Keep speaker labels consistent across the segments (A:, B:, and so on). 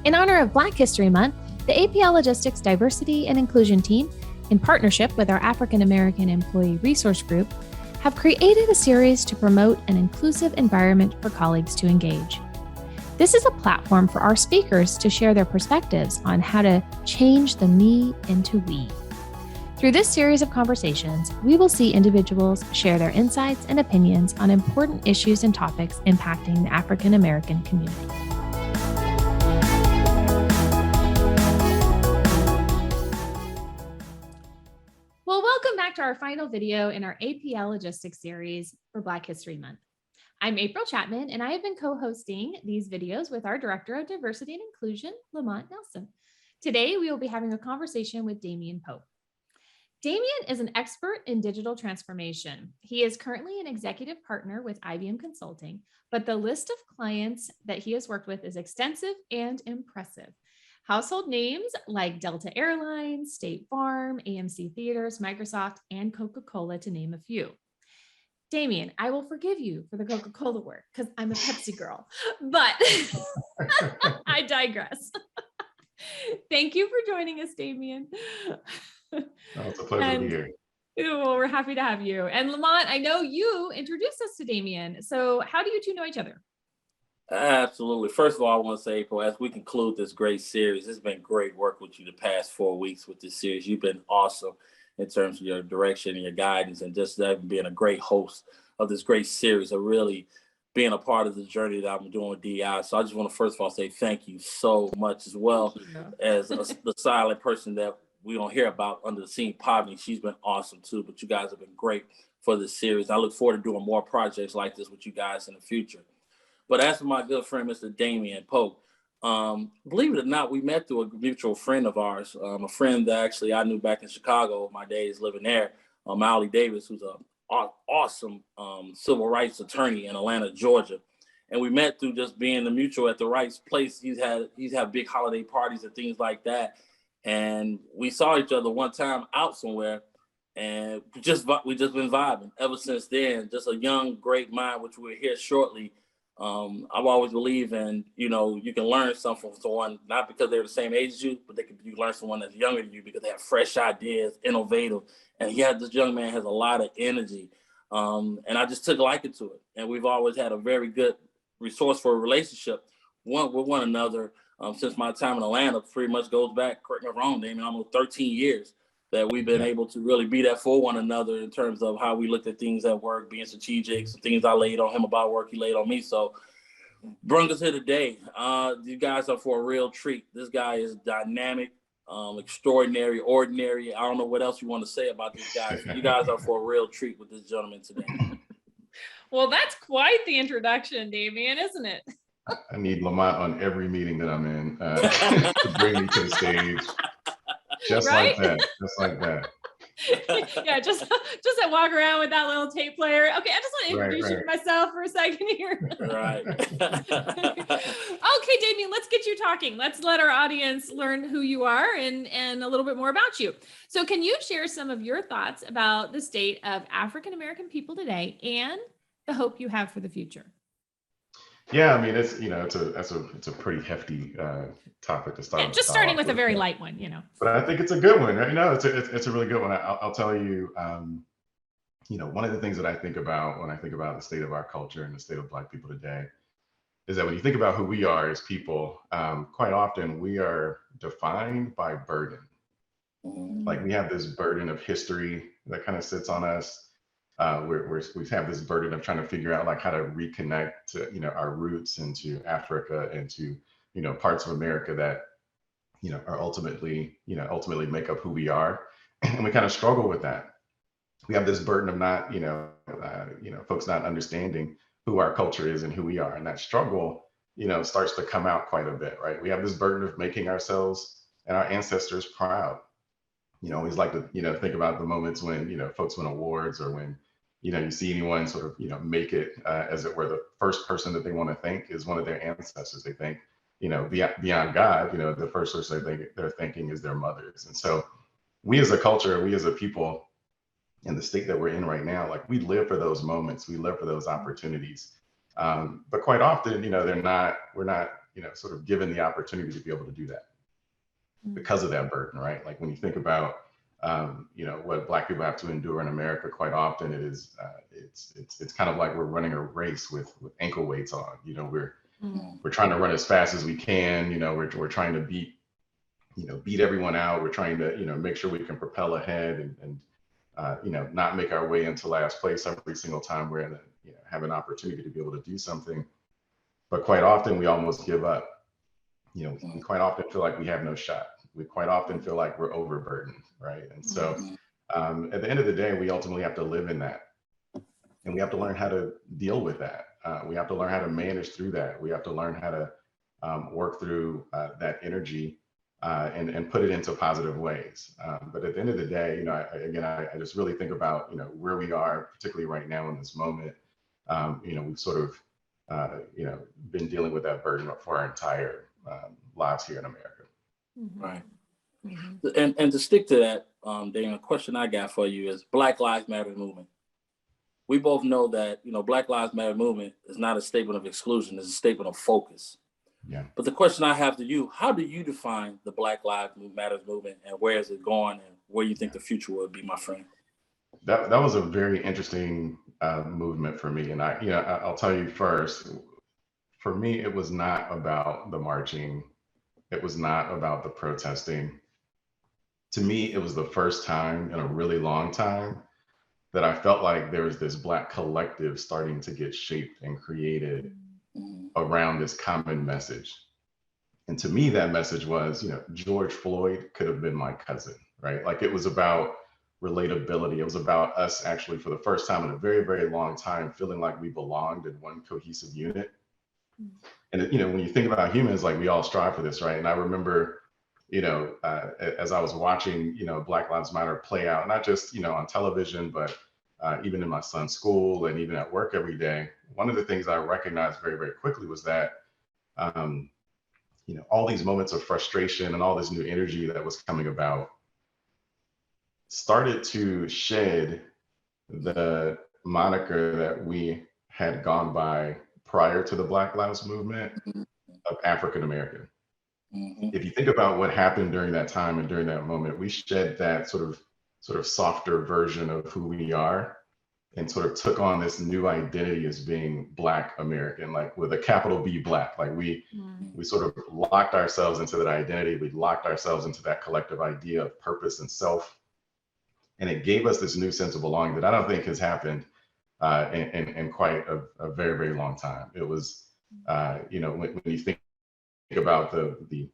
A: In honor of Black History Month, the APL Logistics Diversity and Inclusion Team, in partnership with our African American Employee Resource Group, have created a series to promote an inclusive environment for colleagues to engage. This is a platform for our speakers to share their perspectives on how to change the me into we. Through this series of conversations, we will see individuals share their insights and opinions on important issues and topics impacting the African American community. Well, welcome back to our final video in our APL Logistics series for Black History Month. I'm April Chapman, and I have been co-hosting these videos with our Director of Diversity and Inclusion, Lamont Nelson. Today, we will be having a conversation with Dameon Pope. Damian is an expert in digital transformation. He is currently an executive partner with IBM Consulting, but the list of clients that he has worked with is extensive and impressive. Household names like Delta Airlines, State Farm, AMC Theaters, Microsoft, and Coca-Cola, to name a few. Damian, I will forgive you for the Coca-Cola work because I'm a Pepsi girl, but I digress. Thank you for joining us, Damian.
B: Oh, it's a pleasure to be here.
A: Well, we're happy to have you. And Lamont, I know you introduced us to Damian. So how do you two know each other?
C: Absolutely. First of all, I want to say, April, as we conclude this great series, it's been great work with you the past 4 weeks with this series. You've been awesome in terms of your direction and your guidance, and just being a great host of this great series, of really being a part of the journey that I'm doing with DI. So I just want to first of all say thank you so much, as well as the silent person that we don't hear about under the scene, Poverty. She's been awesome too, but you guys have been great for this series. I look forward to doing more projects like this with you guys in the future. But as for my good friend, Mr. Dameon Pope, believe it or not, we met through a mutual friend of ours, a friend that actually I knew back in Chicago, my days living there, Molly Davis, who's an awesome civil rights attorney in Atlanta, Georgia. And we met through just being the mutual at the right place. He's had big holiday parties and things like that. And we saw each other one time out somewhere, and we just been vibing ever since then. Just a young, great mind, which we'll hear shortly. I've always believed in, you can learn something from someone, not because they're the same age as you, but you learn someone that's younger than you because they have fresh ideas, innovative. And this young man has a lot of energy. And I just took a liking to it. And we've always had a very good resourceful relationship with one another since my time in Atlanta. Pretty much goes back, correct me if I'm wrong, Damian, almost 13 years that we've been able to really be there for one another in terms of how we looked at things at work, being strategic, some things I laid on him about work, he laid on me. So bring us here today. You guys are for a real treat. This guy is dynamic, extraordinary, ordinary. I don't know what else you want to say about this guy. You guys are for a real treat with this gentleman today.
A: Well, that's quite the introduction, Damian, isn't it?
B: I need Lamont on every meeting that I'm in to bring me to the stage. Just right? like that.
A: Yeah, just to walk around with that little tape player. Okay, I just want to introduce you to myself for a second here.
C: Right.
A: Okay, Damian, let's get you talking. Let's let our audience learn who you are and a little bit more about you. So can you share some of your thoughts about the state of African American people today and the hope you have for the future?
B: Yeah, I mean, it's a pretty hefty topic to start.
A: Yeah, just starting with a very light one,
B: But I think it's a good one. It's a really good one. I'll tell you, one of the things that I think about when I think about the state of our culture and the state of Black people today is that when you think about who we are as people, quite often we are defined by burden. Like we have this burden of history that kind of sits on us. We have this burden of trying to figure out like how to reconnect to, our roots into Africa and to, parts of America that, are ultimately make up who we are. And we kind of struggle with that. We have this burden of not, folks not understanding who our culture is and who we are. And that struggle, starts to come out quite a bit, right? We have this burden of making ourselves and our ancestors proud. Always like to, think about the moments when, folks win awards or when, you see anyone sort of, make it as it were, the first person that they want to thank is one of their ancestors. They think, beyond God, the first person they're thinking is their mothers. And so we as a culture, we as a people in the state that we're in right now, like we live for those moments, we live for those opportunities. But quite often, we're not sort of given the opportunity to be able to do that because of that burden, right? Like when you think about, what Black people have to endure in America, quite often it is, it's kind of like we're running a race with ankle weights on. We're trying to run as fast as we can. We're trying to beat everyone out. We're trying to, make sure we can propel ahead and not make our way into last place every single time we're in have an opportunity to be able to do something. But quite often we almost give up. We quite often feel like we have no shot. We quite often feel like we're overburdened, right? And so at the end of the day, we ultimately have to live in that. And we have to learn how to deal with that. We have to learn how to manage through that. We have to learn how to work through that energy and put it into positive ways. But at the end of the day, I just really think about, where we are, particularly right now in this moment. We've sort of, been dealing with that burden for our entire lives here in America.
C: Right. And to stick to that, Damian, a question I got for you is Black Lives Matter movement. We both know that, Black Lives Matter movement is not a statement of exclusion, it's a statement of focus.
B: Yeah.
C: But the question I have to you, how do you define the Black Lives Matter movement and where is it going and where you think the future will be, my friend?
B: That was a very interesting movement for me. And I'll tell you first, for me, it was not about the marching. It was not about the protesting. To me, it was the first time in a really long time that I felt like there was this Black collective starting to get shaped and created around this common message. And to me, that message was, George Floyd could have been my cousin, right? Like it was about relatability. It was about us actually, for the first time in a very, very long time, feeling like we belonged in one cohesive unit. And, when you think about humans, like we all strive for this, right? And I remember, as I was watching, Black Lives Matter play out, not just, on television, but even in my son's school and even at work every day, one of the things I recognized very, very quickly was that, all these moments of frustration and all this new energy that was coming about started to shed the moniker that we had gone by prior to the Black Lives Movement of African American. If you think about what happened during that time and during that moment, we shed that sort of softer version of who we are and sort of took on this new identity as being Black American, like with a capital B Black. Like we sort of locked ourselves into that identity. We locked ourselves into that collective idea of purpose and self. And it gave us this new sense of belonging that I don't think has happened in quite a very, very long time. It was, when you think about the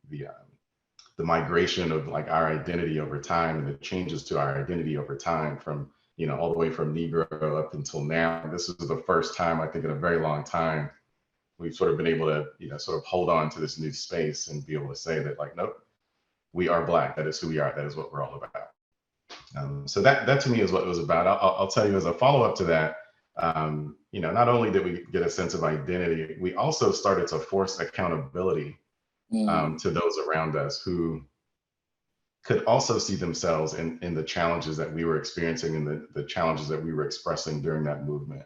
B: migration of like our identity over time and the changes to our identity over time from, all the way from Negro up until now, this is the first time I think in a very long time we've sort of been able to, sort of hold on to this new space and be able to say that like, nope, we are Black. That is who we are. That is what we're all about. So that to me is what it was about. I'll tell you as a follow-up to that, not only did we get a sense of identity, we also started to force accountability to those around us who could also see themselves in the challenges that we were experiencing and the challenges that we were expressing during that movement.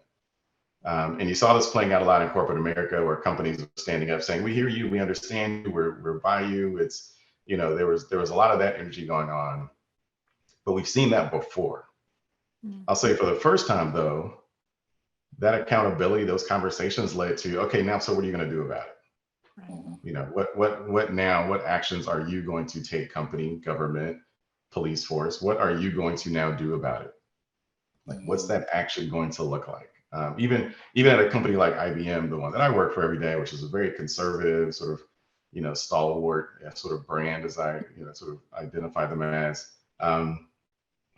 B: And you saw this playing out a lot in corporate America, where companies are standing up saying, we hear you, we understand you, we're by you. It's, there was a lot of that energy going on, but we've seen that before. I'll say for the first time though, that accountability, those conversations led to, okay, now, so what are you going to do about it? What now, what actions are you going to take, company, government, police force? What are you going to now do about it? Like, what's that actually going to look like? Even at a company like IBM, the one that I work for every day, which is a very conservative sort of, stalwart sort of brand, as I, sort of identify them as,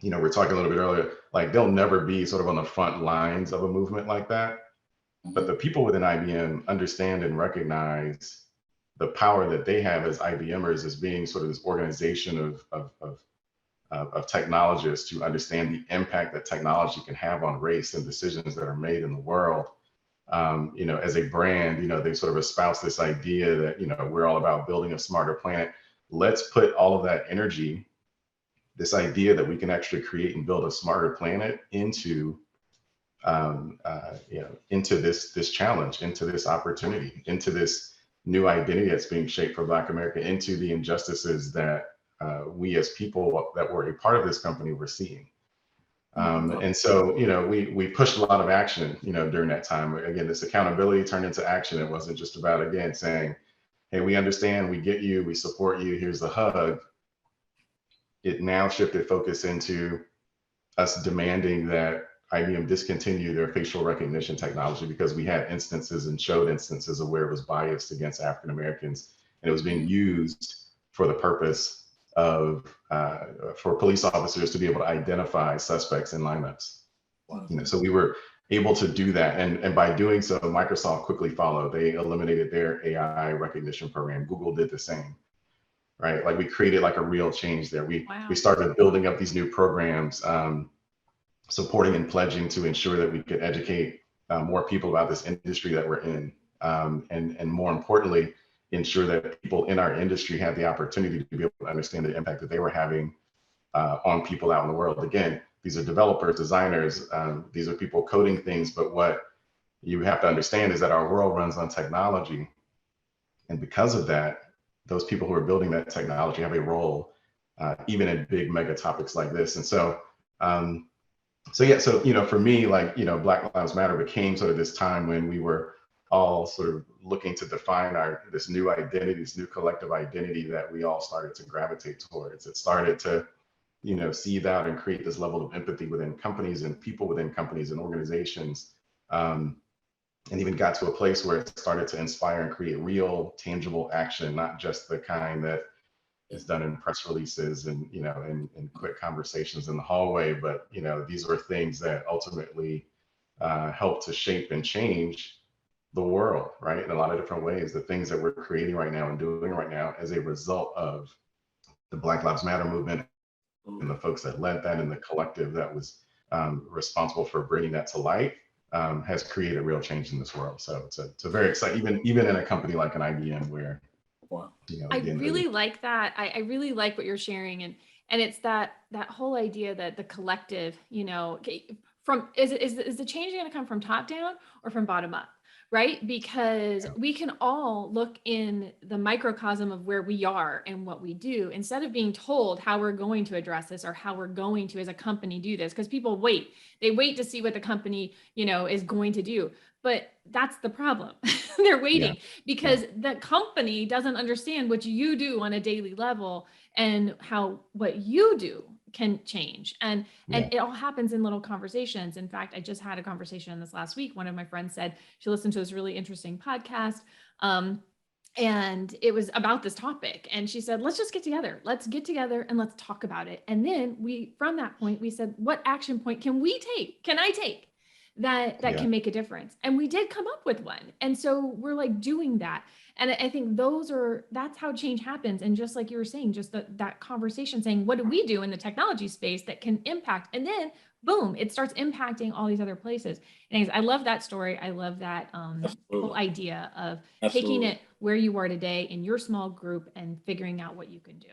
B: we're talking a little bit earlier, like they'll never be sort of on the front lines of a movement like that. But the people within IBM understand and recognize the power that they have as IBMers as being sort of this organization of technologists who understand the impact that technology can have on race and decisions that are made in the world. As a brand, they sort of espouse this idea that, we're all about building a smarter planet. Let's put all of that energy, this idea that we can actually create and build a smarter planet into this challenge, into this opportunity, into this new identity that's being shaped for Black America into the injustices that we as people that were a part of this company were seeing. And so, we pushed a lot of action, during that time. Again, this accountability turned into action. It wasn't just about, again, saying, hey, we understand, we get you, we support you, here's the hug. It now shifted focus into us demanding that IBM discontinue their facial recognition technology because we had instances and showed instances of where it was biased against African Americans, and it was being used for the purpose of for police officers to be able to identify suspects in lineups.
C: Wow.
B: So we were able to do that, and by doing so, Microsoft quickly followed. They eliminated their AI recognition program. Google did the same, right? Like we created like a real change there. We started building up these new programs, supporting and pledging to ensure that we could educate more people about this industry that we're in, and more importantly, ensure that people in our industry have the opportunity to be able to understand the impact that they were having on people out in the world. Again, these are developers, designers, these are people coding things, but what you have to understand is that our world runs on technology. And because of that, those people who are building that technology have a role, even in big mega topics like this. And so, for me, like, Black Lives Matter became sort of this time when we were all sort of looking to define this new identity, this new collective identity that we all started to gravitate towards. It started to, seed out and create this level of empathy within companies and people within companies and organizations, and even got to a place where it started to inspire and create real, tangible action, not just the kind that is done in press releases and, in quick conversations in the hallway, but, these were things that ultimately help to shape and change the world, right? In a lot of different ways. The things that we're creating right now and doing right now as a result of the Black Lives Matter movement and the folks that led that and the collective that was responsible for bringing that to light, has created real change in this world. So it's a very exciting, even in a company like an IBM where,
A: I really like that. I really like what you're sharing. And it's that whole idea that the collective, from is the change going to come from top down or from bottom up? Right? Because we can all look in the microcosm of where we are and what we do instead of being told how we're going to address this or how we're going to, as a company, do this. Because people they wait to see what the company, is going to do. But that's the problem. They're waiting because the company doesn't understand what you do on a daily level and how what you do can change. And it all happens in little conversations. In fact, I just had a conversation this last week. One of my friends said she listened to this really interesting podcast. And it was about this topic. And she said, let's just get together. Let's get together and let's talk about it. And then from that point, we said, what action point can I take that can make a difference? And we did come up with one. And so we're like doing that. And I think that's how change happens. And just like you were saying, just that conversation saying, what do we do in the technology space that can impact? And then boom, it starts impacting all these other places. And I love that story. I love that whole idea of taking it where you are today in your small group and figuring out what you can do.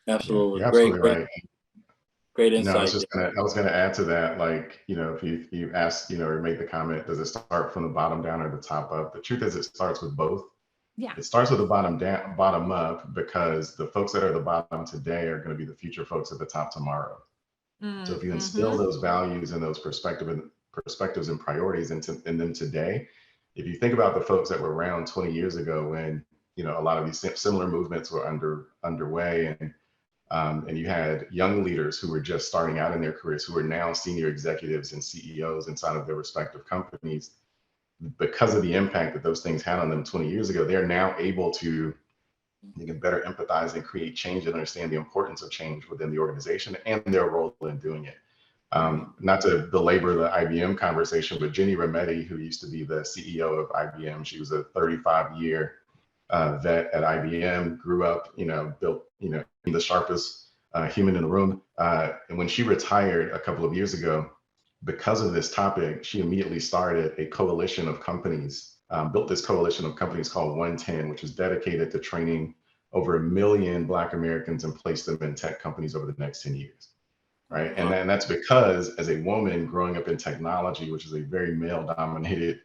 C: Absolutely.
B: You're absolutely right.
C: Great insight.
B: I was gonna add to that, like, if you ask, or make the comment, does it start from the bottom down or the top up? The truth is it starts with both.
A: Yeah.
B: It starts with the bottom down, bottom up, because the folks that are at the bottom today are going to be the future folks at the top tomorrow. So if you instill those values and those perspectives and priorities in them today, if you think about the folks that were around 20 years ago when, a lot of these similar movements were underway, and you had young leaders who were just starting out in their careers, who are now senior executives and CEOs inside of their respective companies. Because of the impact that those things had on them 20 years ago, they're now able to, they can better empathize and create change and understand the importance of change within the organization and their role in doing it. Not to belabor the IBM conversation, but Ginny Rometty, who used to be the CEO of IBM, she was a 35-year vet at IBM, grew up, built, the sharpest human in the room. And when she retired a couple of years ago, because of this topic, she immediately started a coalition of companies, built this coalition of companies called 110, which is dedicated to training over 1 million Black Americans and placed them in tech companies over the next 10 years, right? And that's because as a woman growing up in technology, which is a very male-dominated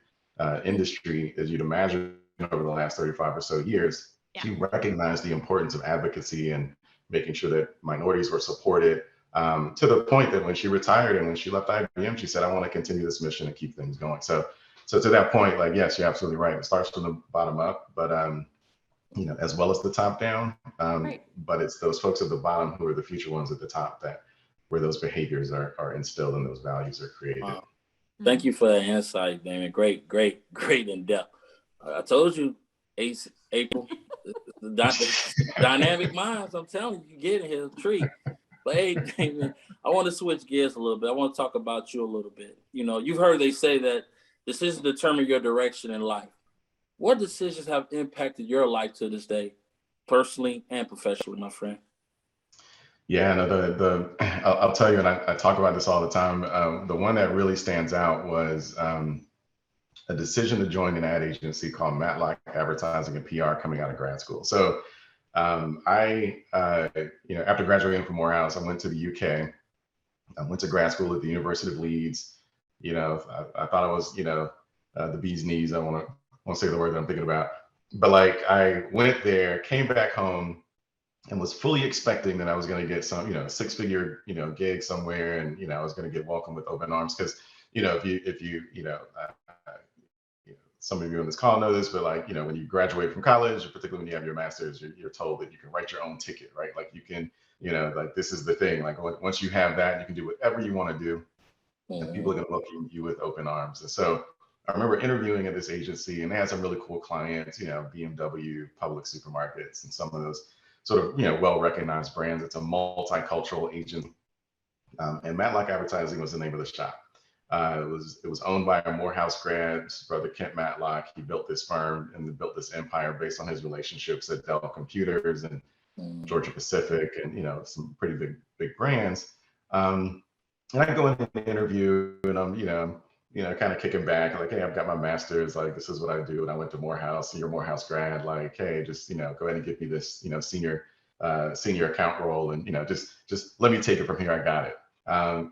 B: industry, as you'd imagine, over the last 35 or so years, she recognized the importance of advocacy and making sure that minorities were supported, to the point that when she retired and when she left IBM, she said, I want to continue this mission and keep things going. So to that point, like, yes, you're absolutely right. It starts from the bottom up, but as well as the top down.
A: Right.
B: But it's those folks at the bottom who are the future ones at the top, that where those behaviors are instilled and those values are created.
C: Wow. Thank you for that insight, Damian. Great in depth. I told you, April, the dynamic minds. I'm telling you, you get in here, a treat. But hey, Damian, I want to switch gears a little bit. I want to talk about you a little bit. You've heard they say that decisions determine your direction in life. What decisions have impacted your life to this day, personally and professionally, my friend?
B: Yeah, no, I'll tell you, and I talk about this all the time. The one that really stands out was a decision to join an ad agency called Matlock Advertising and PR coming out of grad school. So I after graduating from Morehouse, I went to the UK. I went to grad school at the University of Leeds. I thought I was, the bee's knees. I won't say the word that I'm thinking about, but like I went there, came back home, and was fully expecting that I was going to get some, 6-figure, gig somewhere, and I was going to get welcomed with open arms, because if you some of you on this call know this, but like when you graduate from college, particularly when you have your master's, you're told that you can write your own ticket, right? Like you can, like this is the thing. Like once you have that, you can do whatever you want to do, and people are going to welcome you with open arms. And so I remember interviewing at this agency, and they had some really cool clients, BMW, Public Supermarkets, and some of those sort of well-recognized brands. It's a multicultural agency, and Matlock Advertising was the name of the shop. It was owned by a Morehouse grad, his brother Kent Matlock. He built this firm and built this empire based on his relationships at Dell Computers and Georgia Pacific, and some pretty big brands. And I go in the interview, and I'm kind of kicking back, like, hey, I've got my master's, like this is what I do, and I went to Morehouse, and you're a Morehouse grad, like, hey, just go ahead and give me this senior account role, and just let me take it from here. I got it.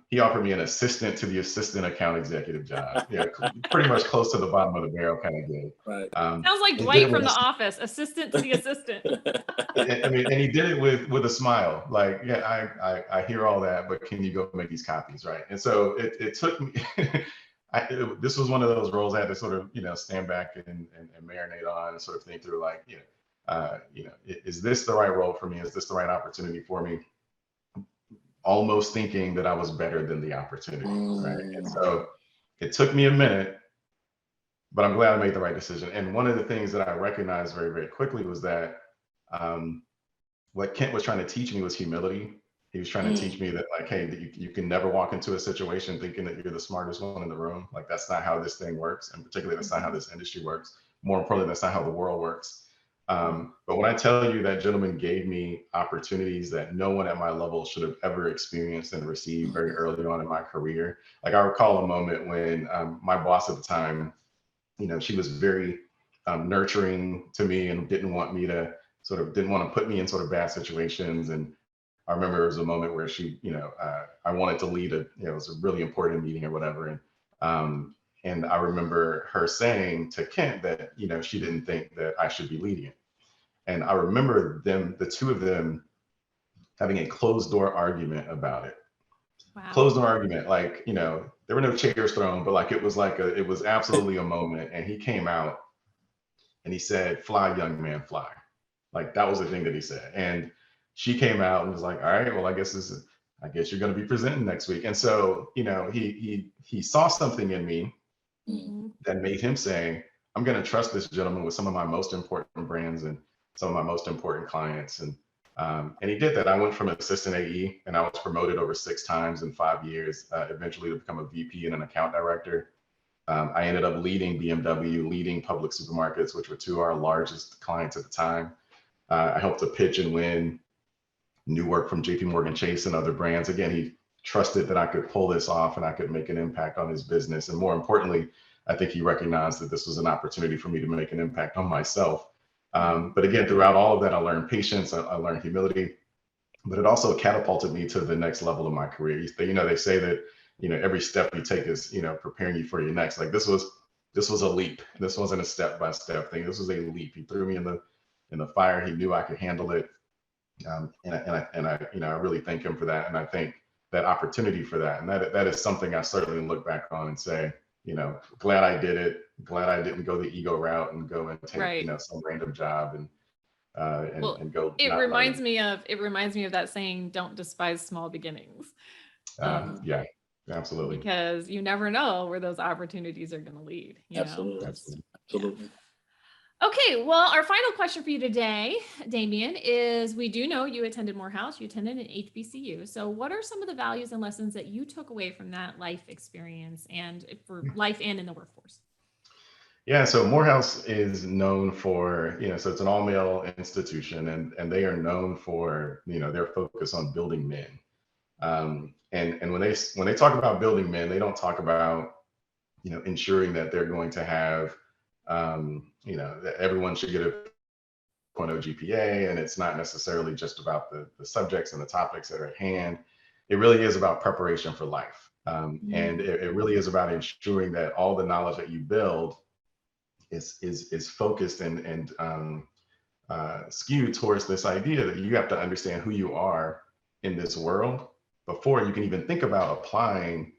B: He offered me an assistant to the assistant account executive job. Yeah, pretty much close to the bottom of the barrel kind of gig.
C: Right.
A: Sounds like Dwight from The Office, assistant to the assistant.
B: and he did it with a smile. Like, yeah, I hear all that, but can you go make these copies, right? And so it took me. This was one of those roles I had to sort of stand back and marinate on and sort of think through, like, is this the right role for me? Is this the right opportunity for me? Almost thinking that I was better than the opportunity, right? And so it took me a minute, but I'm glad I made the right decision. And one of the things that I recognized very, very quickly was that what Kent was trying to teach me was humility. He was trying to teach me that, like, hey, you can never walk into a situation thinking that you're the smartest one in the room. Like, that's not how this thing works. And particularly, that's not how this industry works. More importantly, that's not how the world works. But when I tell you that gentleman gave me opportunities that no one at my level should have ever experienced and received very early on in my career. Like, I recall a moment when my boss at the time, she was very nurturing to me and didn't want to put me in sort of bad situations. And I remember there was a moment where she, I wanted to lead it was a really important meeting or whatever. And I remember her saying to Kent that, she didn't think that I should be leading it. And I remember the two of them having a closed door argument about it. Wow. Closed door argument, like, there were no chairs thrown, but like, it was absolutely a moment. And he came out and he said, "Fly, young man, fly." Like, that was the thing that he said. And she came out and was like, "All right, well, I guess you're going to be presenting next week." And so, he saw something in me that made him say, "I'm going to trust this gentleman with some of my most important brands and some of my most important clients." And he did that. I went from assistant AE, and I was promoted over 6 times in 5 years, eventually to become a VP and an account director. I ended up leading BMW, leading Public Supermarkets, which were 2 of our largest clients at the time. I helped to pitch and win new work from JP Morgan Chase and other brands. Again, he trusted that I could pull this off and I could make an impact on his business. And more importantly, I think he recognized that this was an opportunity for me to make an impact on myself. But again, throughout all of that, I learned patience, I learned humility, but it also catapulted me to the next level of my career. They say that, every step you take is, preparing you for your next. Like, this was this was a leap. This wasn't a step-by-step thing. This was a leap. He threw me in the fire. He knew I could handle it. I really thank him for that. And I think that opportunity for that, and that is something I certainly look back on and say, glad I did it. Glad I didn't go the ego route and go and take,
A: Right.
B: some random job and
A: Well,
B: go.
A: it
B: Not
A: reminds
B: learn.
A: me of that saying, don't despise small beginnings.
B: Yeah, absolutely.
A: Because you never know where those opportunities are going to lead,
C: Absolutely.
B: Absolutely.
C: Absolutely.
A: Yeah. Okay, well, our final question for you today, Damian, is we do know you attended Morehouse, you attended an HBCU. So what are some of the values and lessons that you took away from that life experience and for life and in the workforce?
B: Yeah, so Morehouse is known for, so it's an all-male institution, and they are known for, their focus on building men. And when they talk about building men, they don't talk about, ensuring that they're going to have, that everyone should get a 0.0 GPA, and it's not necessarily just about the subjects and the topics that are at hand. It really is about preparation for life. And it really is about ensuring that all the knowledge that you build is focused and skewed towards this idea that you have to understand who you are in this world before you can even think about applying,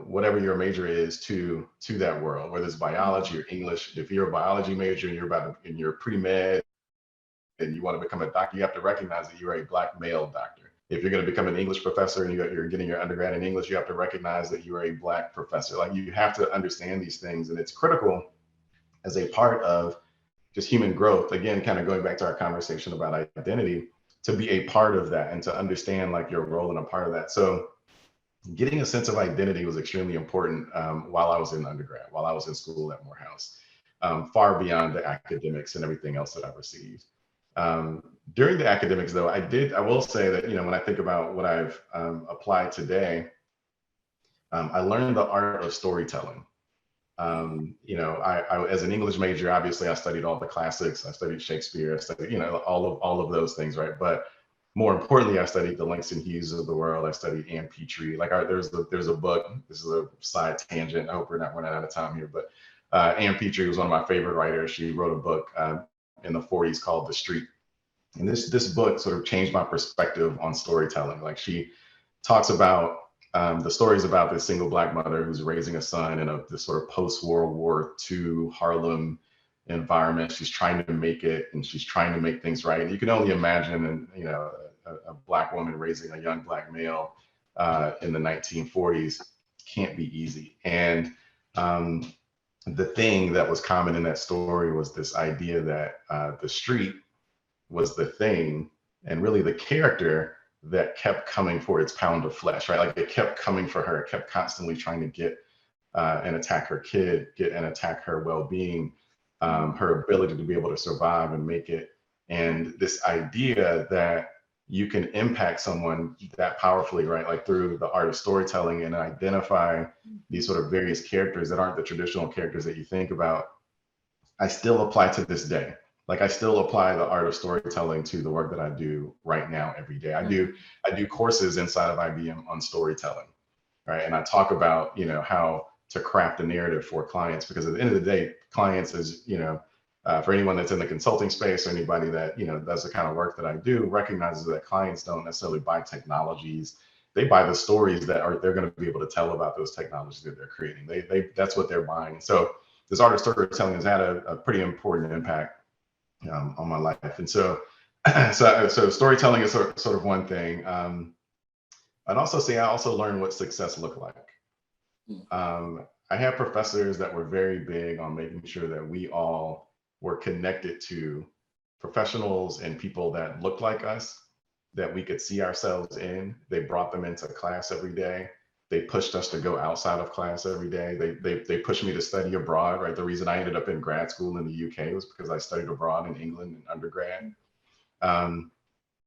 B: whatever your major is to that world, whether it's biology or English. If you're a biology major and you're pre-med and you want to become a doctor, you have to recognize that you're a Black male doctor. If you're going to become an English professor and you're getting your undergrad in English, you have to recognize that you are a Black professor. Like, you have to understand these things, and it's critical as a part of just human growth. Again, kind of going back to our conversation about identity, to be a part of that and to understand like your role and a part of that. So getting a sense of identity was extremely important while I was in undergrad, while I was in school at Morehouse, far beyond the academics and everything else that I've received. During the academics, though, I will say that, when I think about what I've applied today, I learned the art of storytelling. I as an English major, obviously I studied all the classics. I studied Shakespeare. I studied, all of those things, right? But more importantly, I studied the Langston Hughes of the world. I studied Anne Petrie. Like, there's a book. This is a side tangent. I hope we're not running out of time here. But Anne Petrie was one of my favorite writers. She wrote a book in the 40s called The Street, and this book sort of changed my perspective on storytelling. Like, she talks about the stories about this single Black mother who's raising a son in this sort of post-World War II Harlem environment. She's trying to make it, and she's trying to make things right. And you can only imagine, a Black woman raising a young Black male in the 1940s can't be easy. And the thing that was common in that story was this idea that the street was the thing, and really the character that kept coming for its pound of flesh, right? Like, it kept coming for her. It kept constantly trying to get and attack her kid, attack her well-being, her ability to be able to survive and make it. And this idea that you can impact someone that powerfully, right? Like, through the art of storytelling, and identify these sort of various characters that aren't the traditional characters that you think about, I still apply to this day. Like, I still apply the art of storytelling to the work that I do right now every day. I do courses inside of IBM on storytelling, right? And I talk about, how to craft a narrative for clients, because at the end of the day, clients is, for anyone that's in the consulting space, or anybody that, does the kind of work that I do, recognizes that clients don't necessarily buy technologies. They buy the stories that they're going to be able to tell about those technologies that they're creating. That's what they're buying. So this art of storytelling has had a pretty important impact on my life. And so storytelling is sort of one thing. I'd also say I also learned what success looked like. I had professors that were very big on making sure that we all were connected to professionals and people that looked like us, that we could see ourselves in. They brought them into class every day. They pushed us to go outside of class every day. They pushed me to study abroad, right? The reason I ended up in grad school in the UK was because I studied abroad in England in undergrad.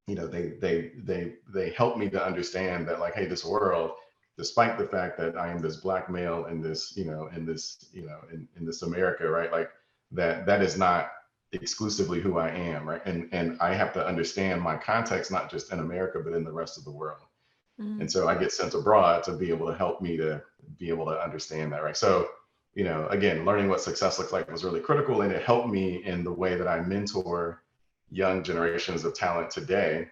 B: They helped me to understand that, like, hey, this world, despite the fact that I am this Black male in this America, right? Like, that is not exclusively who I am, right? And I have to understand my context, not just in America, but in the rest of the world. And so I get sent abroad to be able to help me to be able to understand that, right? So again, learning what success looks like was really critical, and it helped me in the way that I mentor young generations of talent today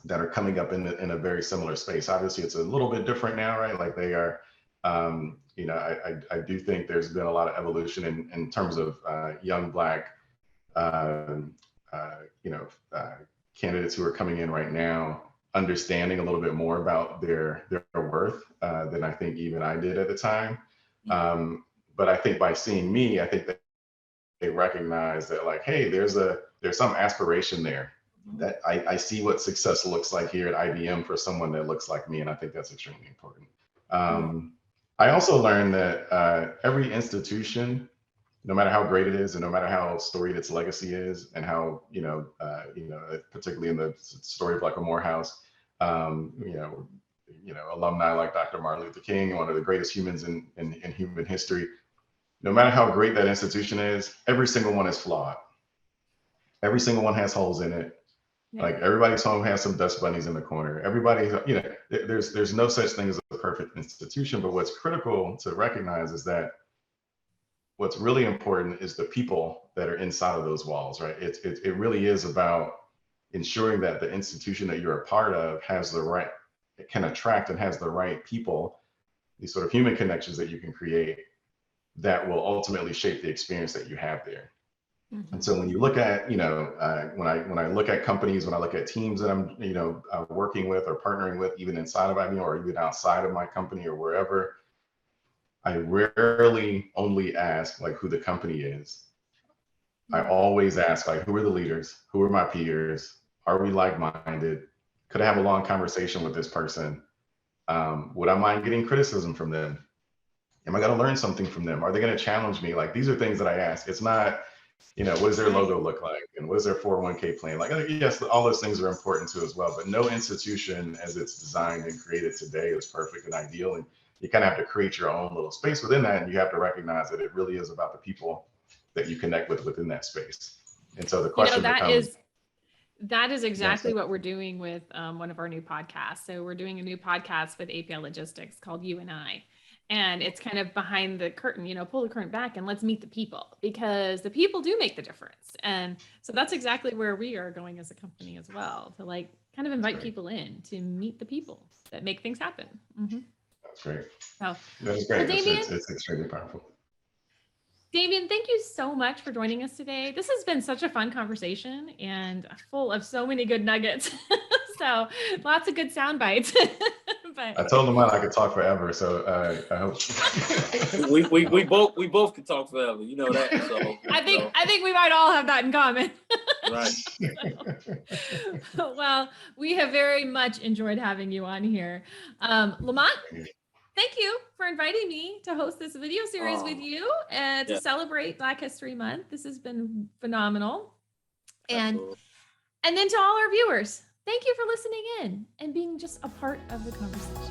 B: that are coming up in a very similar space. Obviously, it's a little bit different now, right? Like they are, I do think there's been a lot of evolution in terms of young Black, candidates who are coming in right now, understanding a little bit more about their worth than I think even I did at the time. But I think by seeing me, I think that they recognize that, like, hey, there's some aspiration there, that I see what success looks like here at IBM for someone that looks like me. And I think that's extremely important. I also learned that every institution, no matter how great it is, and no matter how storied its legacy is, and how, particularly in the story of like a Morehouse, alumni like Dr. Martin Luther King, one of the greatest humans in human history, no matter how great that institution is, every single one is flawed. Every single one has holes in it. Yeah. Like everybody's home has some dust bunnies in the corner. Everybody, there's no such thing as a perfect institution. But what's critical to recognize is that what's really important is the people that are inside of those walls, right? It really is about ensuring that the institution that you're a part of it can attract and has the right people, these sort of human connections that you can create that will ultimately shape the experience that you have there. And so when you look at, when I look at companies, when I look at teams that I'm, working with or partnering with, even inside of IBM or even outside of my company or wherever, I rarely only ask like who the company is. I always ask, like, who are the leaders? Who are my peers? Are we like-minded? Could I have a long conversation with this person? Would I mind getting criticism from them? Am I going to learn something from them? Are they going to challenge me? Like, these are things that I ask. It's not, what does their logo look like? And what is their 401k plan? Like, yes, all those things are important too as well, but no institution as it's designed and created today is perfect and ideal. And you kind of have to create your own little space within that. And you have to recognize that it really is about the people that you connect with within that space. And so the question becomes,
A: that is exactly what we're doing with one of our new podcasts. So we're doing a new podcast with APL Logistics called You and I. And it's kind of behind the curtain, pull the curtain back and let's meet the people, because the people do make the difference. And so that's exactly where we are going as a company as well, to like kind of invite people in to meet the people that make things happen.
B: That's great.
A: So,
B: that's great.
A: Well, Damian,
B: it's extremely powerful.
A: Damian, thank you so much for joining us today. This has been such a fun conversation and full of so many good nuggets. So lots of good sound bites. But
B: I told Lamont I could talk forever, so I hope
C: we both could talk forever. You know that. So
A: I think we might all have that in common.
C: Right.
A: Well, we have very much enjoyed having you on here, Lamont. Thank you for inviting me to host this video series with you and to celebrate Black History Month. This has been phenomenal. And then to all our viewers, thank you for listening in and being just a part of the conversation.